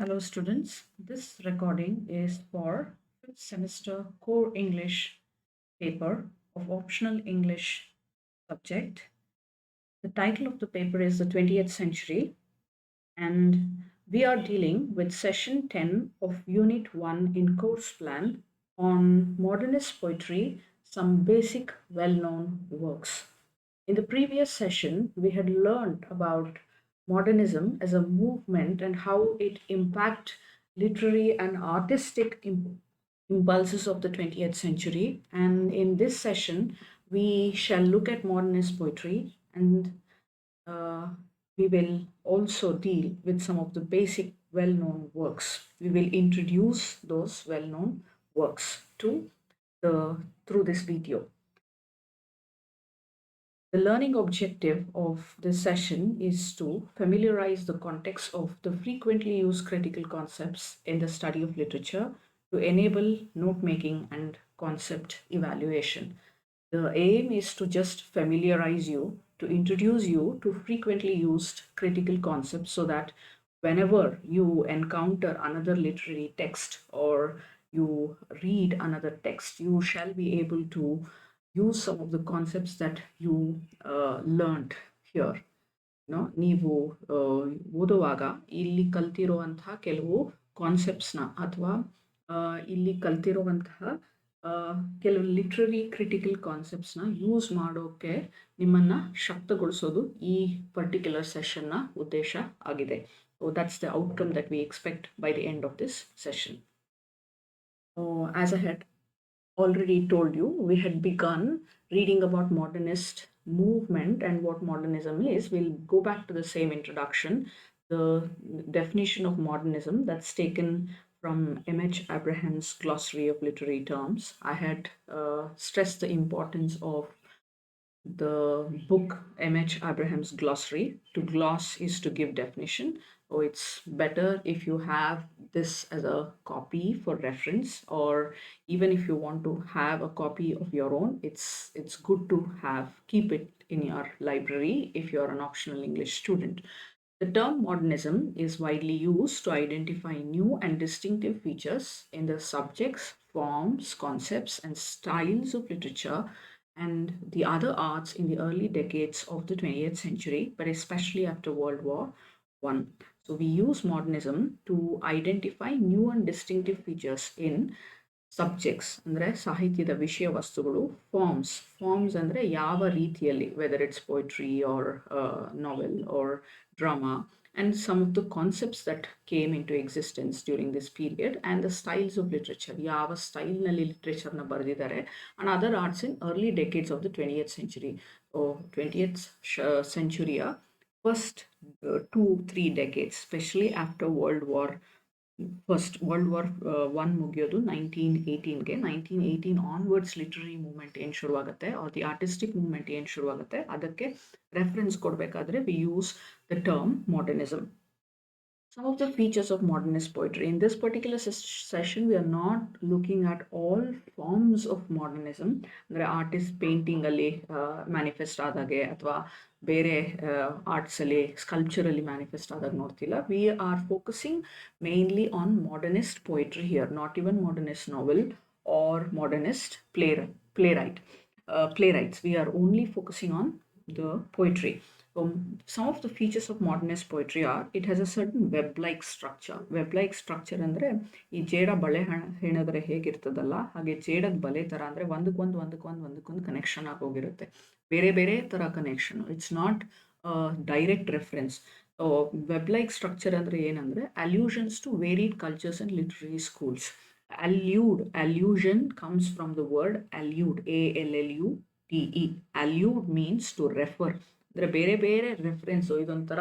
Hello students, this recording is for 5th semester core English paper of optional English subject. The title of the paper is the 20th century and we are dealing with session 10 of unit 1 in course plan on modernist poetry, some basic well-known works. In the previous session, we had learned about modernism as a movement and how it impacted literary and artistic impulses of the 20th century. And in this session, we shall look at modernist poetry and uh, we will also deal with some of the basic well-known works. We will introduce those well-known works to the through this video. The learning objective of this session is to familiarize the context of the frequently used critical concepts in the study of literature to enable note making and concept evaluation. The aim is to just familiarize you, to introduce you to frequently used critical concepts so that whenever you encounter another literary text or you read another text, you shall be able to use some of the concepts that you learned here. ನೀವು ಓದುವಾಗ ಇಲ್ಲಿ ಕಲ್ತಿರುವಂತಹ ಕೆಲವು ಕಾನ್ಸೆಪ್ಟ್ಸ್ನ ಅಥವಾ ಇಲ್ಲಿ ಕಲ್ತಿರುವಂತಹ ಕೆಲವು literary critical ಕಾನ್ಸೆಪ್ಟ್ಸ್ನ use ಮಾಡೋಕ್ಕೆ ನಿಮ್ಮನ್ನು ಶಕ್ತಗೊಳಿಸೋದು ಈ ಪರ್ಟಿಕ್ಯುಲರ್ ಸೆಷನ್ನ ಉದ್ದೇಶ ಆಗಿದೆ. So that's the outcome that we expect by the end of this session. So as I had already told you, we had begun reading about modernist movement and what modernism is. We'll go back to the same introduction. The definition of modernism that's taken from M.H. Abraham's Glossary of Literary Terms. I had stressed the importance of the book M.H. Abraham's Glossary. To gloss is to give definition. So it's better if you have this as a copy for reference, or even if you want to have a copy of your own, it's good to have keep it in your library if you're an optional English student. The term modernism is widely used to identify new and distinctive features in the subjects, forms, concepts, and styles of literature and the other arts in the early decades of the 20th century, but especially after World War One. So we use modernism to identify new and distinctive features in subjects ಅಂದರೆ ಸಾಹಿತ್ಯದ ವಿಷಯ ವಸ್ತುಗಳು, forms ಅಂದರೆ ಯಾವ ರೀತಿಯಲ್ಲಿ, whether it's poetry or novel or drama, and some of the concepts that came into existence during this period, and the styles of literature, ಯಾವ ಸ್ಟೈಲ್ನಲ್ಲಿ ಲಿಟ್ರೇಚರ್ನ ಬರೆದಿದ್ದಾರೆ, and other arts in early decades of the 20th century. So 20th century first 2-3 decades, especially after first world war one ಮುಗಿಯೋದು 1918ಗೆ. 1918 onwards literary movement ಏನು ಶುರುವಾಗುತ್ತೆ, R the artistic movement ಏನು ಶುರುವಾಗುತ್ತೆ, ಅದಕ್ಕೆ reference ಕೊಡಬೇಕಾದ್ರೆ we use the term modernism. Some of the features of modernist poetry. In this particular session, we are not looking at all forms of modernism. There are artists painting ಅಲ್ಲಿ manifest ಆದಾಗೆ ಅಥವಾ ಬೇರೆ ಆರ್ಟ್ಸಲ್ಲಿ ಸ್ಕಲ್ಪ್ಚರಲ್ಲಿ manifest ಆದಾಗ ನೋಡ್ತಿಲ್ಲ. We are focusing mainly on modernist poetry here, not even modernist novel or modernist playwrights. We are only focusing on the poetry. Some of the features of modernist poetry are it has a certain web-like structure. Web-like structure ಅಂದರೆ ಈ ಜೇಡ ಬಳೆ ಹೆಣಿದ್ರೆ ಹೇಗಿರ್ತದಲ್ಲ ಹಾಗೆ ಜೇಡದ ಬಲೆ ಥರ, ಅಂದರೆ ಒಂದಕ್ಕೊಂದು connection ಆಗೋಗಿರುತ್ತೆ, ಬೇರೆ ಬೇರೆ ಥರ connection. It's not direct reference. Web like structure ಅಂದರೆ ಏನಂದರೆ allusions to varied cultures and literary schools. Allusion comes from the word allude, ALLUDE. Allude means to refer. ಅಂದರೆ ಬೇರೆ ಬೇರೆ ರೆಫರೆನ್ಸು. ಇದೊಂಥರ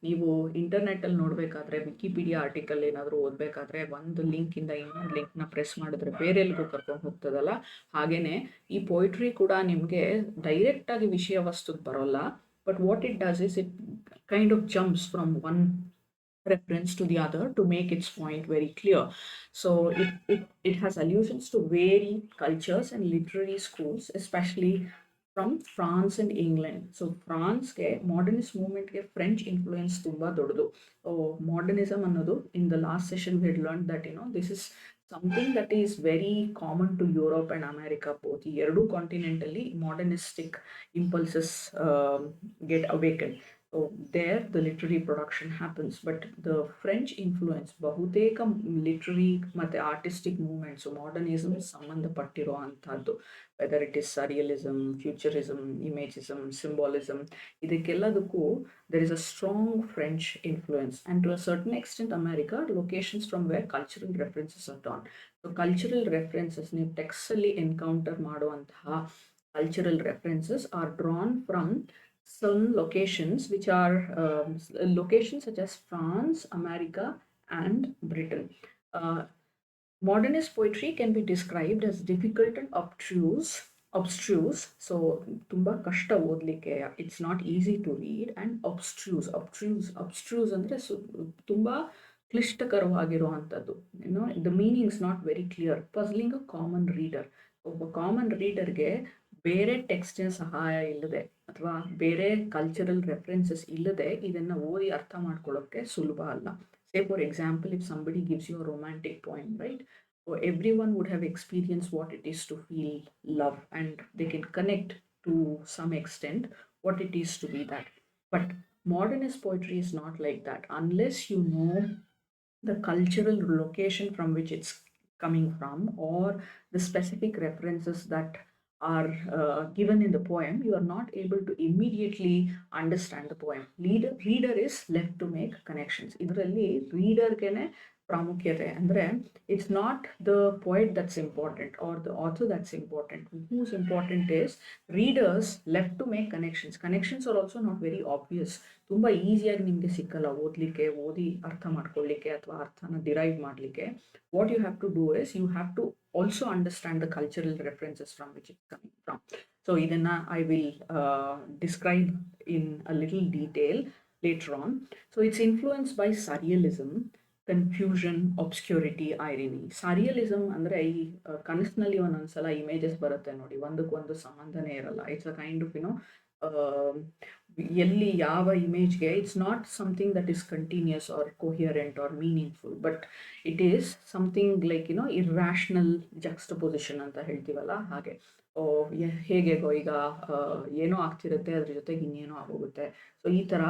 ನೀವು ಇಂಟರ್ನೆಟ್ಟಲ್ಲಿ ನೋಡಬೇಕಾದ್ರೆ, ವಿಕಿಪೀಡಿಯಾ ಆರ್ಟಿಕಲ್ ಏನಾದರೂ ಓದಬೇಕಾದ್ರೆ ಒಂದು ಲಿಂಕಿಂದ ಇನ್ನೊಂದು ಲಿಂಕ್ನ ಪ್ರೆಸ್ ಮಾಡಿದ್ರೆ ಬೇರೆ ಎಲ್ಲಿಗೂ ಕರ್ಕೊಂಡು ಹೋಗ್ತದಲ್ಲ, ಹಾಗೆಯೇ ಈ ಪೊಯಿಟ್ರಿ ಕೂಡ ನಿಮಗೆ ಡೈರೆಕ್ಟಾಗಿ ವಿಷಯ ವಸ್ತುಗೆ ಬರೋಲ್ಲ. But what it does is it kind of jumps from one reference to the other to make its point very clear. So it has allusions to varied cultures and literary schools, especially from France and England. So ಫ್ರಾನ್ಸ್ಗೆ modernist ಮೂವ್ಮೆಂಟ್ಗೆ French influence ತುಂಬ ದೊಡ್ಡದು. Modernism ಅನ್ನೋದು in the last session we learn that this is something that is very common to Europe and America both. ಈ ಎರಡೂ ಕಾಂಟಿನೆಂಟಲ್ಲಿ modernistic impulses get awaken. So there the literary production happens, but the French influence ಬಹುತೇಕ literary ಮತ್ತು artistic movements modernism ಸಂಬಂಧಪಟ್ಟಿರೋ ಅಂಥದ್ದು. Whether it is surrealism, futurism, imagism, symbolism, ಇದಕ್ಕೆಲ್ಲದಕ್ಕೂ there is a strong French influence, and to a certain extent America, locations from where cultural references are drawn. So cultural references ನೀವು ಟೆಕ್ಸ್ಟಲ್ಲಿ encounter ಮಾಡುವಂತಹ cultural references are drawn from some locations which are locations such as France, America, and Britain. Modernist poetry can be described as difficult and obstruse. So ತುಂಬಾ ಕಷ್ಟ ಓದಲಿಕ್ಕೆ, it's not easy to read, and obstruse ಅಂದರೆ ತುಂಬಾ ಕ್ಲಿಷ್ಟಕರವಾಗಿರುವಂಥದ್ದು. the meaning is not very clear, puzzling a common reader. ಒಬ್ಬ common ರೀಡರ್ಗೆ ಬೇರೆ ಟೆಕ್ಸ್ಟಿನ ಸಹಾಯ ಇಲ್ಲದೆ ಅಥವಾ ಬೇರೆ ಕಲ್ಚರಲ್ ರೆಫರೆನ್ಸಸ್ ಇಲ್ಲದೆ ಇದನ್ನು ಓದಿ ಅರ್ಥ ಮಾಡ್ಕೊಳ್ಳೋಕ್ಕೆ ಸುಲಭ ಅಲ್ಲ. Say for example, if somebody gives you a romantic poem, right? So everyone would have experienced what it is to feel love, and they can connect to some extent what it is to be that. But modernist poetry is not like that. Unless you know the cultural location from which it's coming from, or the specific references that are given in the poem, you are not able to immediately understand the poem. Reader is left to make connections. ಇದರಲ್ಲಿ ರೀಡರ್ಗೆನೆ ಪ್ರಾಮುಖ್ಯತೆ ಅಂದರೆ it's not the poet that's important or the author that's important. Who's important is readers left to make connections. Connections are also not very obvious. ತುಂಬ ಈಸಿಯಾಗಿ ನಿಮಗೆ ಸಿಕ್ಕಲ್ಲ ಓದಲಿಕ್ಕೆ, ಓದಿ ಅರ್ಥ ಮಾಡ್ಕೊಳ್ಳಿಕ್ಕೆ ಅಥವಾ ಅರ್ಥನ ಡಿರೈವ್ ಮಾಡಲಿಕ್ಕೆ. What you have to do is you have to also understand the cultural references from which it's coming from. So ಇದನ್ನು I will describe in a little detail later on. So it's influenced by surrealism, confusion, obscurity, irony. Surrealism ಅಂದರೆ ಈ ಕನಸಿನಲ್ಲಿ ಒಂದೊಂದ್ಸಲ images ಬರುತ್ತೆ ನೋಡಿ, ಒಂದಕ್ಕೊಂದು ಸಂಬಂಧನೇ ಇರಲ್ಲ. ಇಟ್ಸ್ ಅ ಕೈಂಡ್ ಆಫ್ ಎಲ್ಲಿ ಯಾವ ಇಮೇಜ್ಗೆ it's not something that is continuous or coherent or meaningful, but it is something like irrational juxtaposition ಅಂತ ಹೇಳ್ತೀವಲ್ಲ ಹಾಗೆ. ಹೇಗೆಗೋ ಈಗ ಏನೋ ಆಗ್ತಿರುತ್ತೆ, ಅದ್ರ ಜೊತೆಗೆ ಇನ್ನೇನೋ ಆಗೋಗುತ್ತೆ. ಸೊ ಈ ಥರ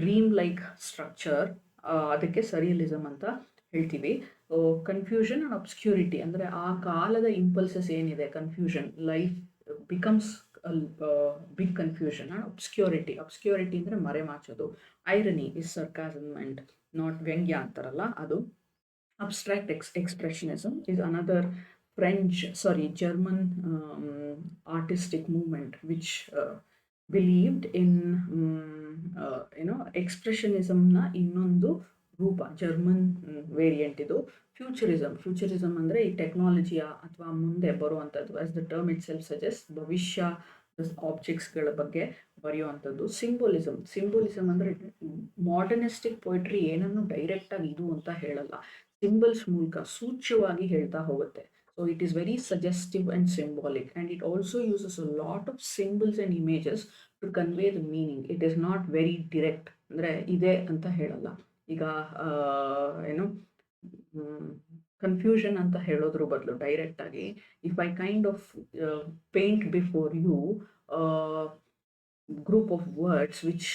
ಡ್ರೀಮ್ ಲೈಕ್ ಸ್ಟ್ರಕ್ಚರ್, ಅದಕ್ಕೆ ಸರಿಯಲಿಸಮ್ ಅಂತ ಹೇಳ್ತೀವಿ. ಕನ್ಫ್ಯೂಷನ್ ಆ್ಯಂಡ್ ಅಬ್ಸ್ಕ್ಯೂರಿಟಿ ಅಂದರೆ ಆ ಕಾಲದ ಇಂಪಲ್ಸಸ್ ಏನಿದೆ, confusion, life becomes big confusion. And obscurity ಅಂದರೆ ಮರೆಮಾಚೋದು. Irony is sarcasm and not ವ್ಯಂಗ್ಯ ಅಂತಾರಲ್ಲ ಅದು. Abstract expressionism is another German artistic movement which believed in ಎಕ್ಸ್ಪ್ರೆಷನಿಸಮ್ನ ಇನ್ನೊಂದು ರೂಪ, ಜರ್ಮನ್ ವೇರಿಯಂಟ್ ಇದು. ಫ್ಯೂಚರಿಸಮ್ ಅಂದರೆ ಈ ಟೆಕ್ನಾಲಜಿಯ ಅಥವಾ ಮುಂದೆ ಬರುವಂಥದ್ದು, as the term it self suggest, ಭವಿಷ್ಯ ಆಬ್ಜೆಕ್ಟ್ಸ್ಗಳ ಬಗ್ಗೆ ಬರೆಯುವಂಥದ್ದು. ಸಿಂಬೋಲಿಸಮ್ ಅಂದರೆ ಮಾಡರ್ನಿಸ್ಟಿಕ್ ಪೊಯಿಟ್ರಿ ಏನನ್ನು ಡೈರೆಕ್ಟಾಗಿ ಇದು ಅಂತ ಹೇಳಲ್ಲ, ಸಿಂಬಲ್ಸ್ ಮೂಲಕ ಸೂಚ್ಯವಾಗಿ ಹೇಳ್ತಾ ಹೋಗುತ್ತೆ. So it is very suggestive and symbolic, and it also uses a lot of symbols and images to convey the meaning. It is not very direct, ಅಂದರೆ ಇದೆ ಅಂತ ಹೇಳಲ್ಲ. ಈಗ ಕನ್ಫ್ಯೂಷನ್ ಅಂತ ಹೇಳೋದ್ರ ಬದಲು ಡೈರೆಕ್ಟಾಗಿ if I kind of paint before you group of words which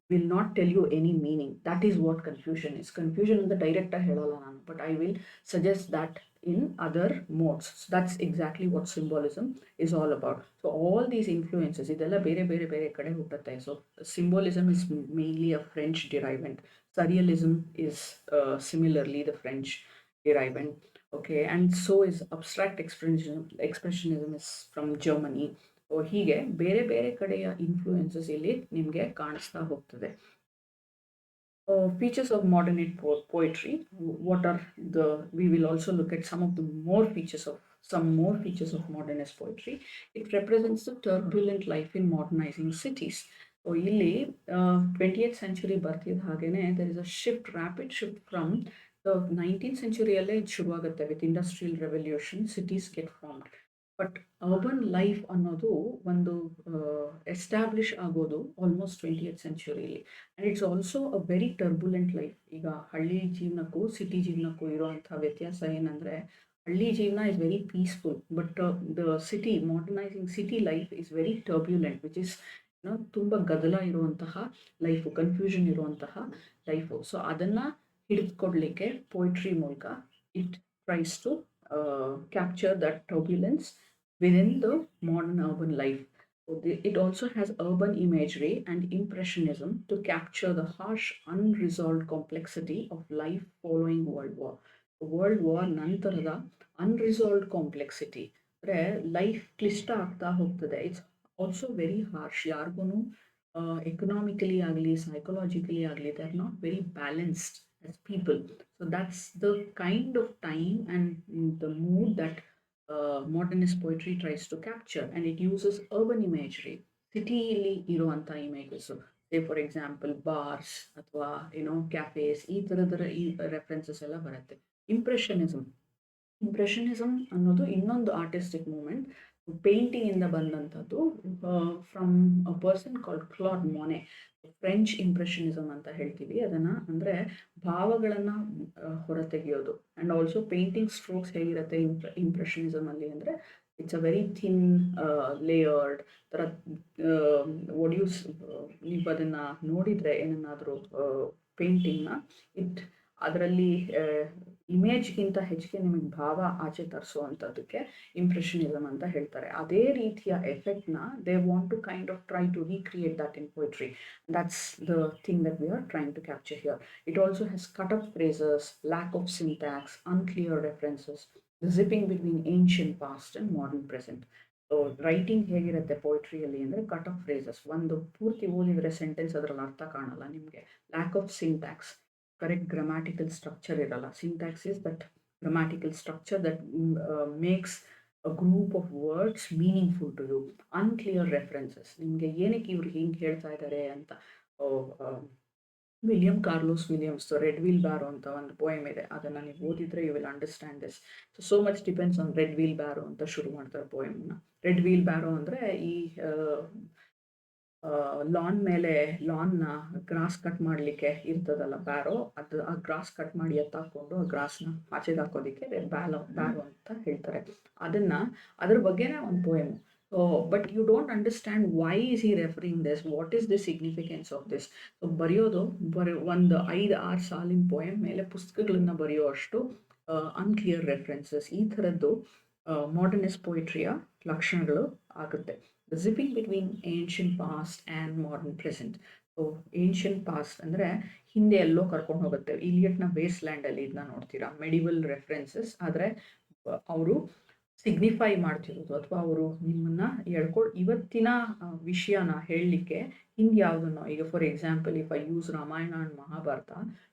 will not tell you any meaning, that is what confusion is. Confusion in the direct helala nanu, but I will suggest that in other modes. So that's exactly what symbolism is all about. So all these influences idella bere kade huttute. So symbolism is mainly a French derivant. Surrealism is similarly the French derivant. Okay, and so is abstract expressionism is from Germany. ಹೀಗೆ ಬೇರೆ ಬೇರೆ ಕಡೆಯ influences ಇಲ್ಲಿ ನಿಮಗೆ ಕಾಣಿಸ್ತಾ ಹೋಗ್ತದೆ. Features of modern poetry. What are we will also look at some more features of modernist poetry. It represents the turbulent life in modernizing cities. So ಇಲ್ಲಿ 20th century ಬರ್ತಿದ್ದ ಹಾಗೇನೆ there is a rapid shift from the 19th century ಅಲ್ಲೇ ಶುರುವಾಗುತ್ತೆ. with industrial revolution cities get formed. But urban life ಅನ್ನೋದು ಒಂದು establish ಆಗೋದು almost 20th ಸೆಂಚುರಿಲಿ. And it's also a very turbulent life. ಈಗ ಹಳ್ಳಿ ಜೀವನಕ್ಕೂ ಸಿಟಿ ಜೀವನಕ್ಕೂ ಇರುವಂಥ ವ್ಯತ್ಯಾಸ ಏನಂದರೆ, ಹಳ್ಳಿ ಜೀವನ is very peaceful, but the city modernising city life is very turbulent, which is ತುಂಬ ಗದ್ದಲ ಇರುವಂತಹ ಲೈಫು, ಕನ್ಫ್ಯೂಷನ್ ಇರುವಂತಹ ಲೈಫು. ಸೊ ಅದನ್ನು ಹಿಡಿದುಕೊಡ್ಲಿಕ್ಕೆ ಪೋಯಿಟ್ರಿ ಮೂಲಕ it tries to capture that turbulence within the modern urban life. So it also has urban imagery and impressionism to capture the harsh, unresolved complexity of life following World War. World war ನಂತರದ ಅನ್ರಿಸಾಲ್ವ್ಡ್ complexity ಅಂದರೆ life ಕ್ಲಿಷ್ಟ ಆಗ್ತಾ ಹೋಗ್ತದೆ. It's also very harsh. ಯಾರಿಗೂ economically ಆಗಲಿ psychologically ಆಗಲಿ they are not very balanced as people. So that's the kind of time and the mood that modernist poetry tries to capture, and it uses urban imagery, ಸಿಟಿಯಲ್ಲಿ ಇರುವಂಥ images. Say for example bars ಅಥವಾ ಕ್ಯಾಫೇಸ್, ಈ ಥರದರ ಈ references ಎಲ್ಲ ಬರುತ್ತೆ. Impressionism ಅನ್ನೋದು ಇನ್ನೊಂದು artistic moment, ಪೇಂಟಿಂಗಿಂದ ಬಂದಂಥದ್ದು, from a person called Claude Monet. French impressionism ಅಂತ ಹೇಳ್ತೀವಿ ಅದನ್ನು. ಅಂದರೆ ಭಾವಗಳನ್ನು ಹೊರತೆಗೆಯೋದು. ಆ್ಯಂಡ್ ಆಲ್ಸೋ ಪೇಂಟಿಂಗ್ ಸ್ಟ್ರೋಕ್ಸ್ ಹೇಗಿರುತ್ತೆ ಇಂಪ್ರೆಷನಿಸಮಲ್ಲಿ ಅಂದರೆ, it's a very thin layered ಥರ ಒಡ್ಯೂಸ್. ನೀವು ಅದನ್ನು ನೋಡಿದರೆ ಏನನ್ನಾದರೂ ಪೇಂಟಿಂಗ್ನ, ಅದರಲ್ಲಿ ಇಮೇಜ್ಗಿಂತ ಹೆಚ್ಚಿಗೆ ನಿಮಗೆ ಭಾವ ಆಚೆ ತರಿಸುವಂಥದ್ದಕ್ಕೆ ಇಂಪ್ರೆಷನಿಸಮ್ ಅಂತ ಹೇಳ್ತಾರೆ. ಅದೇ ರೀತಿಯ ಎಫೆಕ್ಟ್ನ they want to kind of try to recreate that in poetry. That's the thing that we are trying to capture here. It also has cut up phrases, lack of syntax, unclear references, the zipping between ancient past and modern present. So writing ಹೇಗಿರುತ್ತೆ ಪೊಯಿಟ್ರಿಯಲ್ಲಿ ಅಂದರೆ, cut off phrases, ಒಂದು ಪೂರ್ತಿ ಓದಿದರೆ sentence ಅದರಲ್ಲಿ ಅರ್ಥ ಕಾಣಲ್ಲ ನಿಮಗೆ. Lac of syntax, correct grammatical structure iralla. Syntax is that grammatical structure that makes a group of words meaningful to you. Unclear references, ನಿಮಗೆ ಏನಕ್ಕೆ ಇವ್ರು ಹಿಂಗೆ ಹೇಳ್ತಾ ಇದ್ದಾರೆ ಅಂತ. William Carlos Williams red wheelbarrow ಅಂತ ಒಂದು ಪೋಯಮ್ ಇದೆ, ಅದನ್ನು ನೀವು ಓದಿದರೆ you will understand this. So much depends on red wheelbarrow ಅಂತ ಶುರು ಮಾಡ್ತಾರೆ ಪೋಯಮ್ನ. ರೆಡ್ ವೀಲ್ ಬ್ಯಾರೋ ಅಂದರೆ ಈ ಲಾನ್ ಮೇಲೆ ಲಾನ್ನ ಗ್ರಾಸ್ ಕಟ್ ಮಾಡಲಿಕ್ಕೆ ಇರ್ತದಲ್ಲ ಬ್ಯಾರೋ, ಅದು ಆ ಗ್ರಾಸ್ ಕಟ್ ಮಾಡಿ ಎತ್ತಾಕೊಂಡು ಆ ಗ್ರಾಸ್ನ ಆಚೆಗೆ ಹಾಕೋದಕ್ಕೆ ಬ್ಯಾರೋ ಅಂತ ಹೇಳ್ತಾರೆ. ಅದ್ರ ಬಗ್ಗೆನೇ ಒಂದು poem. But you don't understand why is he referring this, what is the significance of this. So ಬರೆಯೋದು ಒಂದು 5-6 ಸಾಲಿನ ಪೋಯಮ್ ಮೇಲೆ ಪುಸ್ತಕಗಳನ್ನು ಬರೆಯೋ ಅಷ್ಟು ಅನ್ಕ್ಲಿಯರ್ ರೆಫರೆನ್ಸಸ್, ಈ ಥರದ್ದು ಮಾಡರ್ನಿಸ್ಟ್ ಪೊಯಿಟ್ರಿಯ ಲಕ್ಷಣಗಳು ಆಗುತ್ತೆ. The zipping between ancient past and modern present. So ancient past ಅಂದರೆ ಹಿಂದೆ ಎಲ್ಲೋ ಕರ್ಕೊಂಡು ಹೋಗುತ್ತೆ. ಇಲಿಯಟ್ನ ವೇಸ್ಟ್ ಲ್ಯಾಂಡಲ್ಲಿ ಇದನ್ನ ನೋಡ್ತೀರಾ, ಮೆಡಿವಲ್ ರೆಫರೆನ್ಸಸ್. ಆದರೆ ಅವರು ಸಿಗ್ನಿಫೈ ಮಾಡ್ತಿರೋದು ಅಥವಾ ಅವರು ನಿಮ್ಮನ್ನು ಇವತ್ತಿನ ವಿಷಯನ ಹೇಳಲಿಕ್ಕೆ ಹಿಂದೆ ಯಾವುದನ್ನು, ಈಗ for example if I use Ramayana and Mahabharata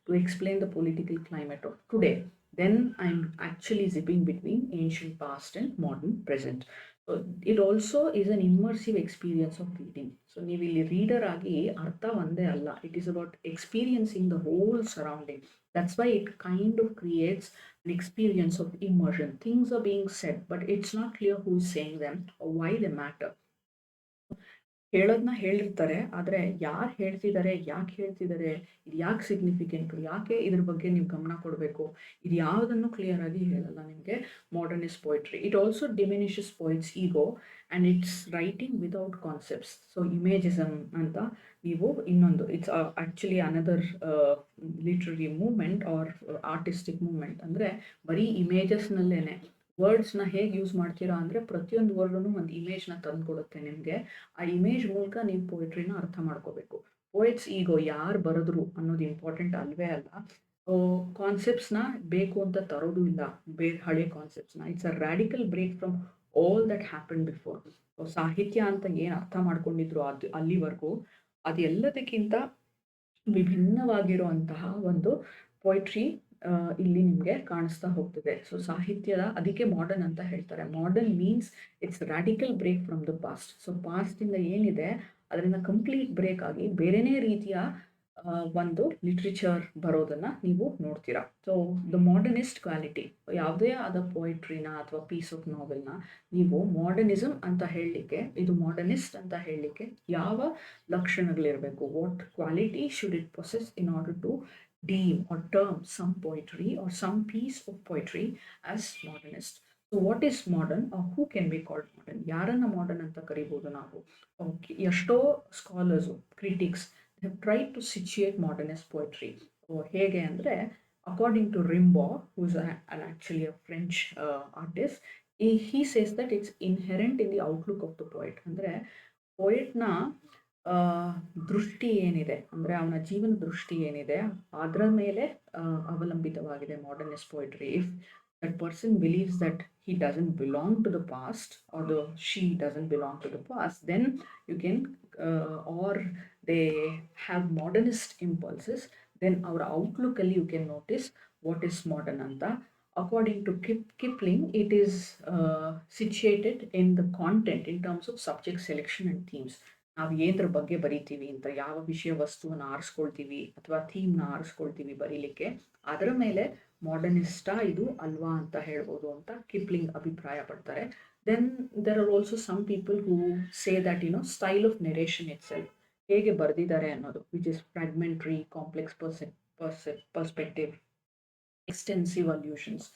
to explain the political climate of today, then I'm actually zipping between ancient past and modern present. So it also is an immersive experience of reading. So ನೀವು ಇಲ್ಲಿ reader ಆಗಿ ಅರ್ಥ ಒಂದೇ ಅಲ್ಲ, it is about experiencing the whole surrounding. That's why it kind of creates an experience of immersion. Things are being said, but it's not clear who is saying them or why they matter. ಹೇಳೋದನ್ನ ಹೇಳಿರ್ತಾರೆ, ಆದರೆ ಯಾರು ಹೇಳ್ತಿದ್ದಾರೆ, ಯಾಕೆ ಹೇಳ್ತಿದ್ದಾರೆ, ಇದು ಯಾಕೆ ಸಿಗ್ನಿಫಿಕೆಂಟು, ಯಾಕೆ ಇದ್ರ ಬಗ್ಗೆ ನೀವು ಗಮನ ಕೊಡಬೇಕು, ಇದು ಯಾವುದನ್ನು ಕ್ಲಿಯರ್ ಆಗಿ ಹೇಳಲ್ಲ ನಿಮಗೆ modernist poetry. It also diminishes poets ego and it's writing without concepts. So imagism ಅಂತ ನೀವು ಇನ್ನೊಂದು, it's actually another literary moment or artistic moment. ಅಂದರೆ ಬರೀ ಇಮೇಜಸ್ನಲ್ಲೇ ವರ್ಡ್ಸ್ನ ಹೇಗೆ ಯೂಸ್ ಮಾಡ್ತೀರಾ ಅಂದರೆ, ಪ್ರತಿಯೊಂದು ವರ್ಡನ್ನು ಒಂದು ಇಮೇಜ್ನ ತಂದುಕೊಡುತ್ತೆ ನಿಮಗೆ. ಆ ಇಮೇಜ್ ಮೂಲಕ ನೀವು ಪೊಯಿಟ್ರಿನ ಅರ್ಥ ಮಾಡ್ಕೋಬೇಕು. ಪೊಯಿಟ್ಸ್ ಈಗೋ ಯಾರು ಬರೆದ್ರು ಅನ್ನೋದು ಇಂಪಾರ್ಟೆಂಟ್ ಅಲ್ವೇ ಅಲ್ಲ. ಕಾನ್ಸೆಪ್ಟ್ಸ್ನ ಬೇಕು ಅಂತ ತರೋದು ಇಲ್ಲ, ಹಳೆ ಕಾನ್ಸೆಪ್ಟ್ಸ್ನ. It's a radical break from all that happen before. ಸಾಹಿತ್ಯ ಅಂತ ಏನು ಅರ್ಥ ಮಾಡ್ಕೊಂಡಿದ್ರು ಅಲ್ಲಿವರೆಗೂ ಅದೆಲ್ಲದಕ್ಕಿಂತ ವಿಭಿನ್ನವಾಗಿರುವಂತಹ ಒಂದು ಪೊಯಿಟ್ರಿ ಇಲ್ಲಿ ನಿಮಗೆ ಕಾಣಿಸ್ತಾ ಹೋಗ್ತದೆ. ಸೊ ಸಾಹಿತ್ಯದ ಅದಕ್ಕೆ ಮಾಡರ್ನ್ ಅಂತ ಹೇಳ್ತಾರೆ. Modern means it's radical break from the past. So ಪಾಸ್ಟಿಂದ ಏನಿದೆ ಅದರಿಂದ ಕಂಪ್ಲೀಟ್ ಬ್ರೇಕ್ ಆಗಿ ಬೇರೆನೇ ರೀತಿಯ ಒಂದು ಲಿಟ್ರೇಚರ್ ಬರೋದನ್ನು ನೀವು ನೋಡ್ತೀರಾ. ಸೊ ದ ಮಾಡರ್ನಿಸ್ಟ್ ಕ್ವಾಲಿಟಿ, ಯಾವುದೇ ಆದ ಪೋಯಿಟ್ರಿನ ಅಥವಾ ಪೀಸ್ ಆಫ್ ನಾವೆಲ್ನ ನೀವು ಮಾಡರ್ನಿಸಮ್ ಅಂತ ಹೇಳಲಿಕ್ಕೆ, ಇದು ಮಾಡರ್ನಿಸ್ಟ್ ಅಂತ ಹೇಳಲಿಕ್ಕೆ ಯಾವ ಲಕ್ಷಣಗಳಿರಬೇಕು, what quality should it possess in order to deem or term some poetry or some piece of poetry as modernist. So what is modern or who can be called modern? ಯಾರನ್ನ modern ಅಂತ ಕರಿಬೋದು ನಾವು? ಎಷ್ಟೋ scholars, critics have tried to situate modernist poetry. ಹೇಗೆ ಅಂದರೆ, according to Rimbaud, who's actually a French artist, he says that it's inherent in the outlook of the poet. ಅಂದರೆ ಪೋಯೆಟ್ನ ದೃಷ್ಟಿ ಏನಿದೆ, ಅಂದರೆ ಅವನ ಜೀವನ ದೃಷ್ಟಿ ಏನಿದೆ, ಅದರ ಮೇಲೆ ಅವಲಂಬಿತವಾಗಿದೆ modernist poetry. If that person believes that he doesn't belong to the past, or she doesn't belong to the past, then you can, or they have modernist impulses, then our outlook ಅಲ್ಲಿ you can notice what is modern anta. According to Kipling, it is situated in the content in terms of subject selection and themes. ನಾವು ಏನರ ಬಗ್ಗೆ ಬರಿತೀವಿ ಅಂತ, ಯಾವ ವಿಷಯ ವಸ್ತುವನ್ನು ಆರಿಸ್ಕೊಳ್ತೀವಿ ಅಥವಾ ಥೀಮ್ನ ಆರಿಸ್ಕೊಳ್ತೀವಿ ಬರೀಲಿಕ್ಕೆ, ಅದರ ಮೇಲೆ ಮಾಡರ್ನಿಸ್ಟಾ ಇದು ಅಲ್ವಾ ಅಂತ ಹೇಳ್ಬೋದು ಅಂತ ಕಿಪ್ಲಿಂಗ್ ಅಭಿಪ್ರಾಯ ಪಡ್ತಾರೆ. Then there are also some people who say that style of narration it self ಬರೆದಿದ್ದಾರೆ ಅನ್ನೋದು, which is fragmentary, complex perspective, extensive allusions.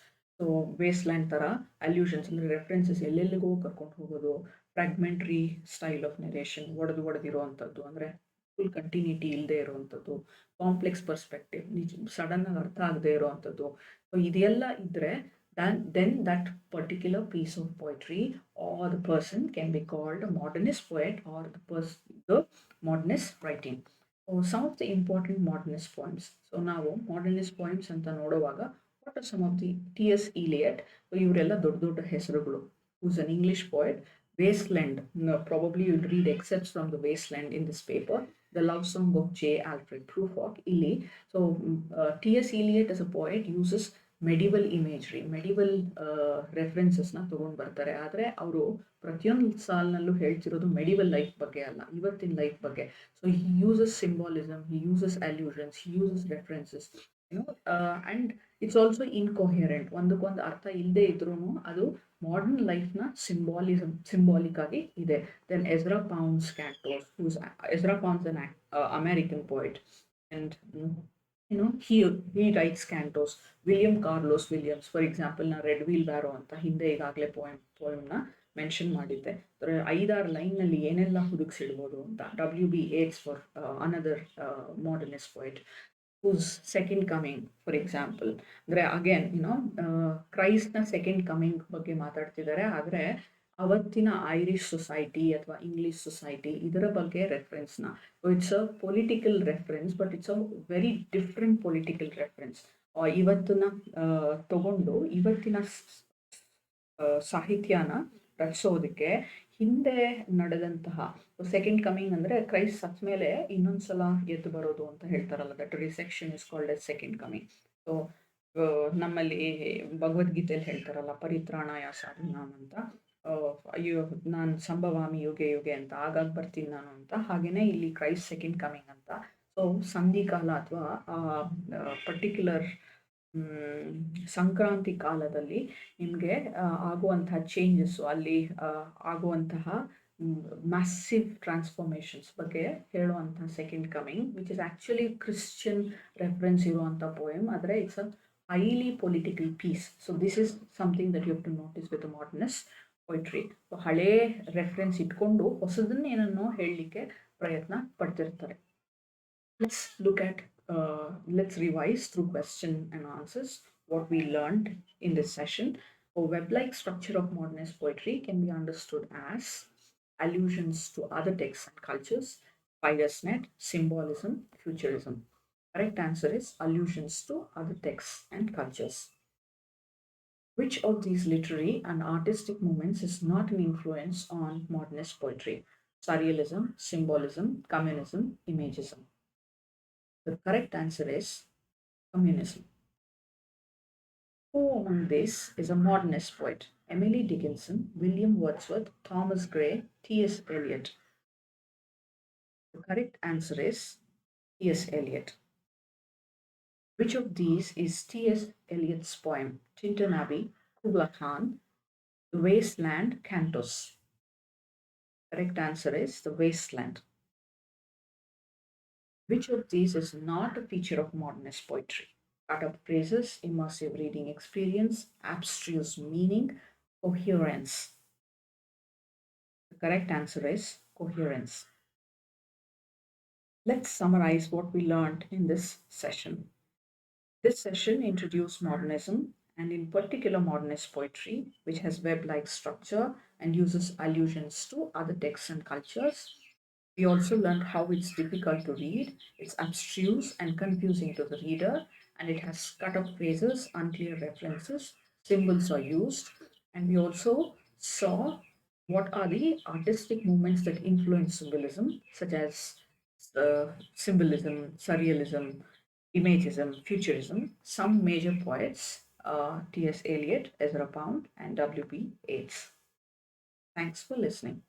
So wasteland ಥರ ಅಲ್ಯೂಷನ್ಸ್ ಅಂದರೆ ರೆಫರೆನ್ಸಸ್ ಎಲ್ಲೆಲ್ಲಿಗೋ ಕರ್ಕೊಂಡು ಹೋಗೋದು, ಫ್ರಾಗ್ಮೆಂಟ್ರಿ ಸ್ಟೈಲ್ ಆಫ್ ನೆರೇಷನ್, ಒಡೆದಿರೋ ಅಂಥದ್ದು, ಅಂದರೆ ಫುಲ್ ಕಂಟಿನ್ಯೂಟಿ ಇಲ್ಲದೆ ಇರುವಂಥದ್ದು, ಕಾಂಪ್ಲೆಕ್ಸ್ ಪರ್ಸ್ಪೆಕ್ಟಿವ್, ಸಡನ್ನಾಗಿ ಅರ್ಥ ಆಗದೆ ಇರುವಂಥದ್ದು. ಸೊ ಇದೆಲ್ಲ ಇದ್ದರೆ then that particular piece of poetry or the person can be called a modernist poet or the modernist writing. So some of the important modernist poems. So ನಾವು modernist poems ಅಂತ ನೋಡುವಾಗ, what are some of the T.S. Eliot, ಇವರೆಲ್ಲ ದೊಡ್ಡ ದೊಡ್ಡ ಹೆಸರುಗಳು, who's an English poet. Wasteland, no, probably you'll read excerpts from the Wasteland in this paper. The Love Song of J. Alfred Prufrock, Illy. So T.S. Eliot as a poet uses medieval imagery, medieval ರೆಫರೆನ್ಸಸ್ನ ತೊಗೊಂಡು ಬರ್ತಾರೆ. ಆದರೆ ಅವರು ಪ್ರತಿಯೊಂದು ಸಾಲಿನಲ್ಲೂ ಹೇಳ್ತಿರೋದು medieval life ಬಗ್ಗೆ ಅಲ್ಲ, ಇವತ್ತಿನ ಲೈಫ್ ಬಗ್ಗೆ. So he uses symbolism, he uses allusions, he uses references, and it's also incoherent. ಒಂದಕ್ಕೊಂದು ಅರ್ಥ ಇಲ್ಲದೆ ಇದ್ರೂ ಅದು ಮಾಡರ್ನ್ ಲೈಫ್ನ ಸಿಂಬಾಲಿಕ್ ಆಗಿ ಇದೆ. Then Ezra Pound's Cantos, Ezra Pound's an American poet, and he writes cantos. William Carlos Williams, for example, na red wheelbarrow ಅಂತ ಹಿಂದೆ ಈಗಾಗಲೇ ಪೋಯಮ್ನ ಮೆನ್ಷನ್ ಮಾಡಿದ್ದೆ. ಐದಾರು ಲೈನ್ನಲ್ಲಿ ಏನೆಲ್ಲ ಹುಡುಕ್ಸಿಡ್ಬೋದು ಅಂತ. W.B. Yeats for another modernist poet, whose second coming, for example, ಅಂದರೆ again ಕ್ರೈಸ್ಟ್ನ second coming ಬಗ್ಗೆ ಮಾತಾಡ್ತಿದ್ದಾರೆ. ಆದರೆ ಅವತ್ತಿನ ಐರಿಷ್ ಸೊಸೈಟಿ ಅಥವಾ ಇಂಗ್ಲಿಷ್ ಸೊಸೈಟಿ ಇದರ ಬಗ್ಗೆ ರೆಫರೆನ್ಸ್ನ, it's a political reference, but it's a very different political reference. ಇವತ್ತನ್ನ ತಗೊಂಡು ಇವತ್ತಿನ ಸಾಹಿತ್ಯನ ರಚಿಸೋದಕ್ಕೆ ಹಿಂದೆ ನಡೆದಂತಹ ಸೆಕೆಂಡ್ ಕಮಿಂಗ್, ಅಂದರೆ ಕ್ರೈಸ್ಟ್ ಸತ್ ಮೇಲೆ ಇನ್ನೊಂದ್ಸಲ ಎದ್ದು ಬರೋದು ಅಂತ ಹೇಳ್ತಾರಲ್ಲ, that resection is called as second coming. So ನಮ್ಮಲ್ಲಿ ಭಗವದ್ಗೀತೆಯಲ್ಲಿ ಹೇಳ್ತಾರಲ್ಲ, ಪರಿತ್ರಾಣಾಯ ಸಾಧನಾಮ್ ಅಂತ, ಅಯ್ಯೋ ನಾನು ಸಂಭವಾಮಿ ಯುಗೆ ಯುಗೆ ಅಂತ, ಆಗಾಗ ಬರ್ತೀನಿ ನಾನು ಅಂತ. ಹಾಗೆಯೇ ಇಲ್ಲಿ ಕ್ರೈಸ್ಟ್ ಸೆಕೆಂಡ್ ಕಮಿಂಗ್ ಅಂತ. ಸೊ ಸಂಧಿಕಾಲ ಅಥವಾ ಪರ್ಟಿಕ್ಯುಲರ್ ಸಂಕ್ರಾಂತಿ ಕಾಲದಲ್ಲಿ ನಿಮಗೆ ಆಗುವಂತಹ ಚೇಂಜಸ್ಸು, ಅಲ್ಲಿ ಆಗುವಂತಹ ಮ್ಯಾಸಿವ್ ಟ್ರಾನ್ಸ್ಫಾರ್ಮೇಷನ್ಸ್ ಬಗ್ಗೆ ಹೇಳುವಂತಹ second coming, which is actually Christian reference ಇರುವಂಥ ಪೋಯಮ್, ಆದರೆ it's a highly political piece. So this is something that you have to notice with the modernist poetry. ಹಳೇ ರೆಫರೆನ್ಸ್ ಇಟ್ಕೊಂಡು ಹೊಸದನ್ನ ಏನನ್ನೋ ಹೇಳಲಿಕ್ಕೆ ಪ್ರಯತ್ನ ಪಡ್ತಿರ್ತಾರೆ. Let's revise through question and answers what we learned in this session. A web-like structure of modernist poetry can be understood as allusions to other texts and cultures, spider's net, symbolism, futurism. Correct answer is allusions to other texts and cultures. Which of these literary and artistic movements is not an influence on modernist poetry? Surrealism, symbolism, communism, imagism. The correct answer is communism. Who among these is a modernist poet? Emily Dickinson, William Wordsworth, Thomas Gray, T.S. Eliot. The correct answer is T.S. Eliot. Which of these is T.S. Eliot's poem Tinton Abbey, Kubla Khan, The Wasteland, Cantos? Correct answer is The Wasteland. Which of these is not a feature of modernist poetry? Cut up phrases, immersive reading experience, abstruse meaning, coherence. The correct answer is coherence. Let's summarize what we learned in this session. This session introduced modernism and, in particular, modernist poetry, which has web like structure and uses allusions to other texts and cultures. We also learned how it's difficult to read, it's abstruse and confusing to the reader, and it has cut off phrases, unclear references, symbols are used, and we also saw what are the artistic movements that influence symbolism, such as symbolism, surrealism, imagism, futurism. Some major poets, T.S. Eliot, Ezra Pound, and W.B. Yeats. Thanks for listening.